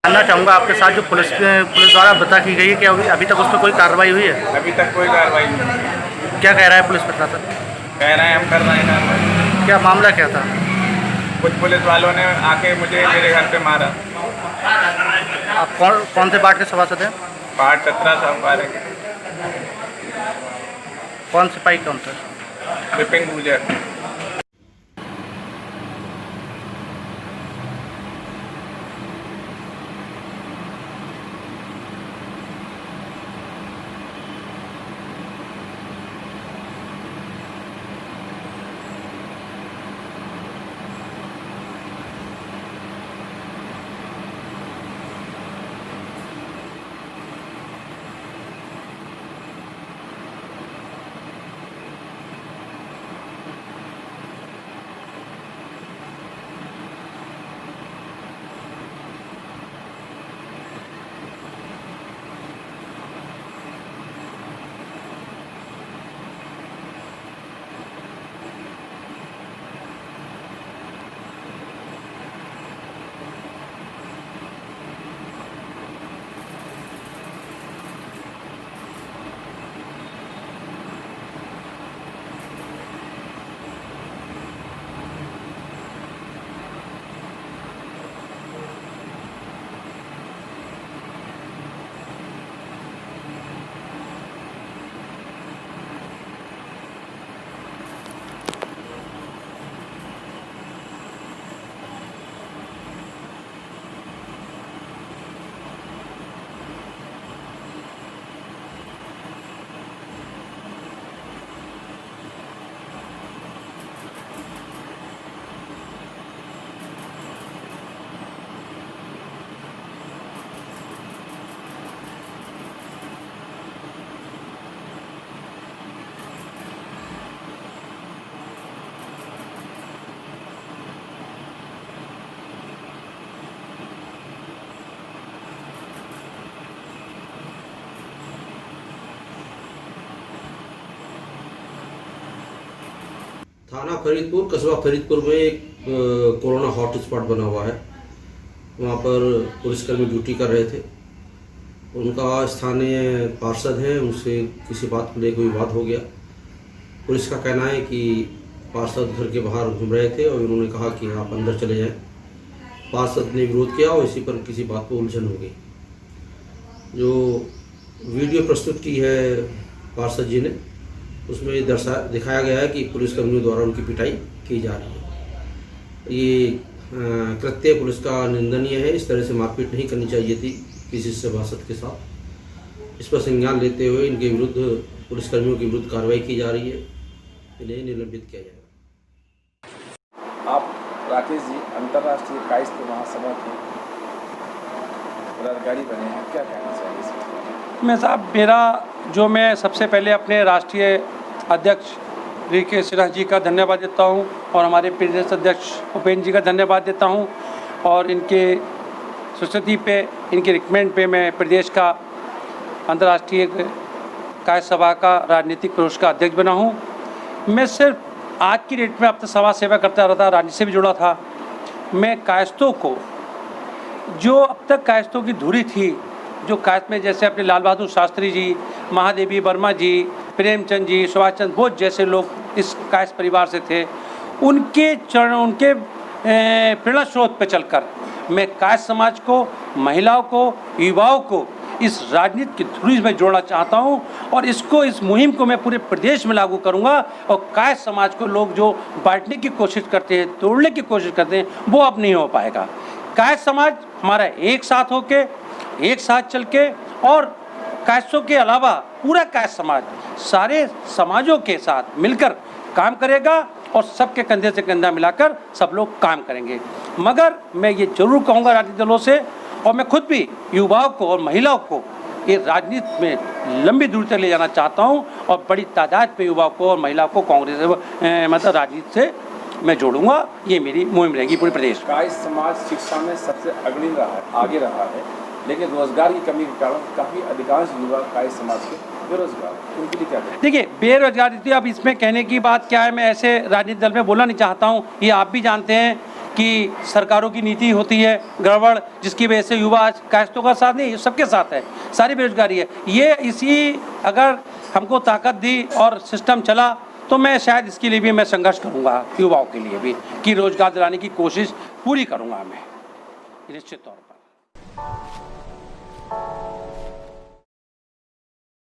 जानना चाहूँगा आपके साथ जो पुलिस द्वारा हत्या की गई है, क्या अभी तक उस पर कोई कार्रवाई हुई है? अभी तक कोई कार्रवाई नहीं। क्या कह रहा है पुलिस प्रशासन? कह रहे हैं हम कर रहे हैं कार्रवाई। क्या मामला क्या था? कुछ पुलिस वालों ने आके मुझे मेरे घर पे मारा। आप कौन से वार्ड के सभासद हैं? पार्ट 17 साहब मारे। कौन सिपाही कौन था? विपिन गुजर। थाना फरीदपुर, कस्बा फरीदपुर में एक कोरोना हॉटस्पॉट बना हुआ है। वहाँ पर पुलिसकर्मी ड्यूटी कर रहे थे। उनका स्थानीय पार्षद है, उनसे किसी बात को लेकर विवाद हो गया। पुलिस का कहना है कि पार्षद घर के बाहर घूम रहे थे और उन्होंने कहा कि आप अंदर चले जाएं। पार्षद ने विरोध किया और इसी पर किसी बात पर उलझन हो गई। जो वीडियो प्रस्तुत की है पार्षद जी ने, उसमें दिखाया गया है कि पुलिसकर्मियों द्वारा उनकी पिटाई की जा रही है। ये कृत्य पुलिस का निंदनीय है। इस तरह से मारपीट नहीं करनी चाहिए थी किसी सभासद के साथ। इस पर संज्ञान लेते हुए इनके विरुद्ध, पुलिसकर्मियों के विरुद्ध कार्रवाई की जा रही है। इन्हें निलंबित किया जाएगा। आप राकेश जी अंतर्राष्ट्रीय कायस्थ महासभा के पदाधिकारी बने हैं, क्या कहना चाहिए इसमें? मैं साहब मैं सबसे पहले अपने राष्ट्रीय अध्यक्ष ऋषिकेश सिन्हा जी का धन्यवाद देता हूं और हमारे प्रदेश अध्यक्ष उपेंद्र जी का धन्यवाद देता हूं। और इनके सुस्थिति पे, इनके रिकमेंड पे मैं प्रदेश का अंतर्राष्ट्रीय कायस्थ सभा का राजनीतिक पुरुष का अध्यक्ष बना हूं। मैं सिर्फ आज की डेट में अब तक समाज सेवा करता रहता, राजनीति से भी जुड़ा था। मैं कायस्थों को, जो अब तक कायस्थों की धुरी थी, जो कायस्थ में जैसे अपने लाल बहादुर शास्त्री जी, महादेवी वर्मा जी, प्रेमचंद जी, सुभाष चंद्र बोस जैसे लोग इस कायस्थ परिवार से थे, उनके चरणों, उनके प्रेरणा स्रोत पर चलकर मैं कायस्थ समाज को, महिलाओं को, युवाओं को इस राजनीति की धुरी में जोड़ना चाहता हूं। और इस मुहिम को मैं पूरे प्रदेश में लागू करूंगा। और कायस्थ समाज को लोग जो बांटने की कोशिश करते हैं, तोड़ने की कोशिश करते हैं, वो अब नहीं हो पाएगा। कायस्थ समाज हमारा एक साथ होके, एक साथ चल के, और कायस्थों के अलावा पूरा कायस्थ समाज सारे समाजों के साथ मिलकर काम करेगा और सबके कंधे से कंधा मिलाकर सब लोग काम करेंगे। मगर मैं ये जरूर कहूँगा राजनीतिक दलों से, और मैं खुद भी युवाओं को और महिलाओं को ये राजनीति में लंबी दूरी तक ले जाना चाहता हूँ और बड़ी तादाद में युवाओं को और महिलाओं को कांग्रेस मतलब राजनीति से मैं जोड़ूंगा। ये मेरी मुहिम रहेगी पूरे प्रदेश। कायस्थ समाज शिक्षा में सबसे अग्रणी रहा है, आगे रहा है, लेकिन रोजगार की कमी के कारण काफ़ी अधिकांश युवा कायस्थ समाज के बेरोजगार, उनके लिए क्या करें? देखिए, बेरोजगारी, अब इसमें कहने की बात क्या है, मैं ऐसे राजनीतिक दल में बोलना नहीं चाहता हूँ। ये आप भी जानते हैं कि सरकारों की नीति होती है गड़बड़, जिसकी वजह से युवा आज कायस्तों का साथ नहीं, सबके साथ है, सारी बेरोजगारी है। ये इसी अगर हमको ताकत दी और सिस्टम चला तो मैं शायद इसके लिए भी मैं संघर्ष करूँगा, युवाओं के लिए भी, कि रोजगार दिलाने की कोशिश पूरी करूँगा मैं निश्चित तौर पर।